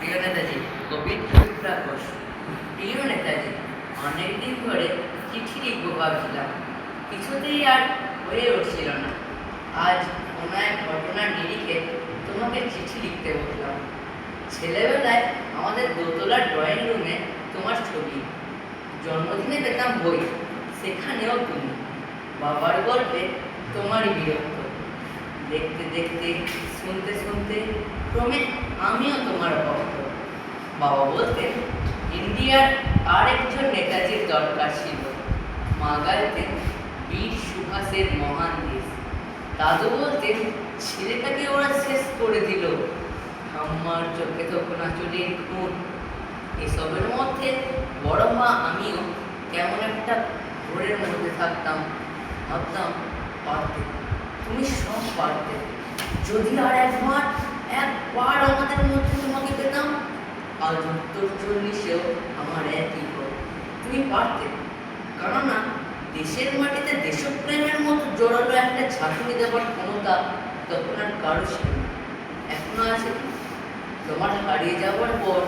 প্রিয় নেতাজি কোভিড পরিত্রাণ ঘোষ। প্রিয় নেতাজি, অনেকদিন ধরে চিঠি লিখবো ভাবছিলাম, কিছুতেই আর হয়ে উঠছিল না। আজ কোনো এক ঘটনার নিরিখে তোমাকে চিঠি লিখতে বললাম। ছেলেবেলায় আমাদের দোতলার ড্রয়িং রুমে তোমার ছবি, জন্মদিনে পেতাম বই, সেখানেও তুমি। বাবার গল্পে তোমারই বিরক্ত, দেখতে দেখতে শুনতে শুনতে ক্রমে আমিও তোমার ভক্ত। বাবা বলতেন ইন্ডিয়ার আর একজন নেতাজির দরকার ছিল, মা গাইতেন বীর সুভাষের মহান দেশ। দাদু বলতেন ছেলেটাকে ওরা শেষ করে দিল, আমার চোখে তখন আঁচলের খুন। এসবের মধ্যে বড় মা আমিও কেমন একটা ঘোরের মধ্যে থাকতাম, ভাবতাম পারতে, তুমি সব পারতে, যদি আর একবার আমাদের মধ্যে তোমাকে পেতাম। আজ উত্তর চল্লিশেও আমার একই হোক, তুমি পারতে, কেননা দেশের মাটিতে দেশপ্রেমের মতো জোরালো একটা ঝাঁকুনি দেওয়ার ক্ষমতা তখন আর কারো ছিল না। এখনো আছে। তোমার হারিয়ে যাওয়ার পর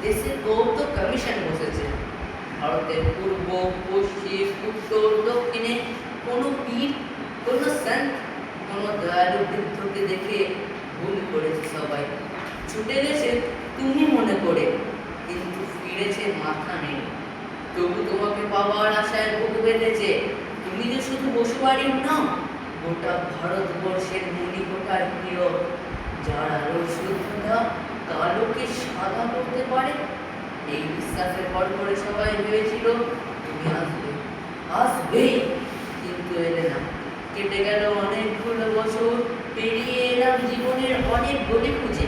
দেশে কত কমিশন বসেছে, ভারতের পূর্ব পশ্চিম উত্তর দক্ষিণে কোনো পীর, কোনো সন্ত, কোনো দয়ালু বৃদ্ধকে দেখে ভুল করেছে সবাই, ছুটে গেছে তুমি মনে করে, কিন্তু ফিরেছে মাথা নেই। তবু তোমাকে পাওয়ার আশায় বুক বেঁধেছে। তুমি যে শুধু বসুবাড়ির নাও, গোটা ভারতবর্ষের মণিকোটার প্রিয়, যার আলোর শুদ্ধতা কালোকে সাদা করতে পারে। এই বিশ্বাসের পর করে সবাই ভেবেছিল তুমি আসবে, আসবে, কিন্তু এলে না। কেটে গেল অনেকগুলো বছর, পেরিয়ে এলাম জীবনের অনেক গলি খুঁজে।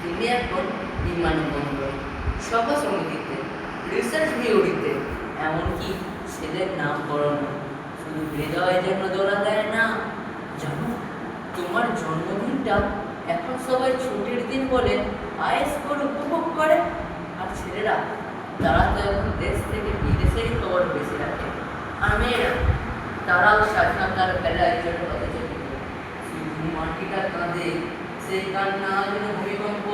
তুমি এখন বিমানবন্দর, সভা সমিতিতে, রিসার্চ বিউরিতে, এমনকি ছেলের নাম করোনা। শুধু হৃদয় যেন দোলা দেয় না। জানো, তোমার জন্মদিনটা এখন সবাই ছুটির দিন বলে আয়েস করে উপভোগ করে। আর ছেলেরা, তারা তো এখন দেশ থেকে বিদেশেই খবর বেশি রাখে। আর মেয়েরা, তারাও স্বাধীনতার বেলায় জন্য কথা চলিত। শুধু মাটিটা কাঁদে, সেই কান্না যেন ভূমিকম্প,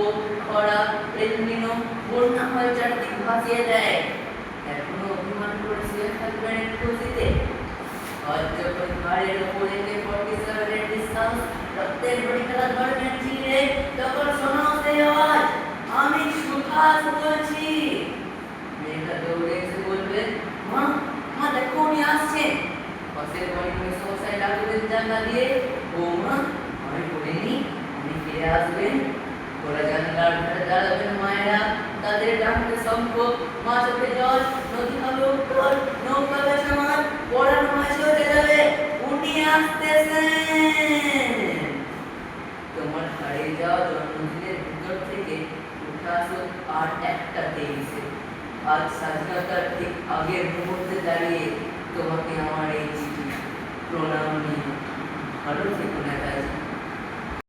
খরা, এলনিন, বন্যা হয়ে চারদিক ভাসিয়ে দেয়। এখনো অভিমান করে শুয়ে থাকবেন খুশিতে? আজ যখন ঘাড়ের ওপরে ফর্টিসেভেনের ডিসকাউন্ট রক্তের পরীক্ষা ধর্মের চিরে, তখন শোনো সেই আওয়াজ, আমি সুভাষ বলছি। মেয়েটা দৌড়ে এসে বলবে, মা, মা দেখো উনি আসছেন। পাশের বাড়ির মেসমশাই ডাকবেন জানলা দিয়ে, ও মা, আমি বলিনি উনি ফিরে আসবেন। ওরা জানলার ধারে দাঁড়াবেন মায়েরা, তাদের ডাকতে শঙ্খ, মা চোখে জল, নদী হবে উত্তর, নৌকা বেসামাল, পড়ানো মাঝে হয়ে যাবে, উনি আসতেছেন। তোমার হারিয়ে যাওয়া জন্মদিনের ভিতর থেকে উঠে আসো আর একটা তেইশে। আজ স্বাধীনতার ঠিক আগের মুহূর্তে দাঁড়িয়ে তোমাকে আমার এই চিঠি, প্রণাম নিয়ে। ভালো থেকো নেতাজি।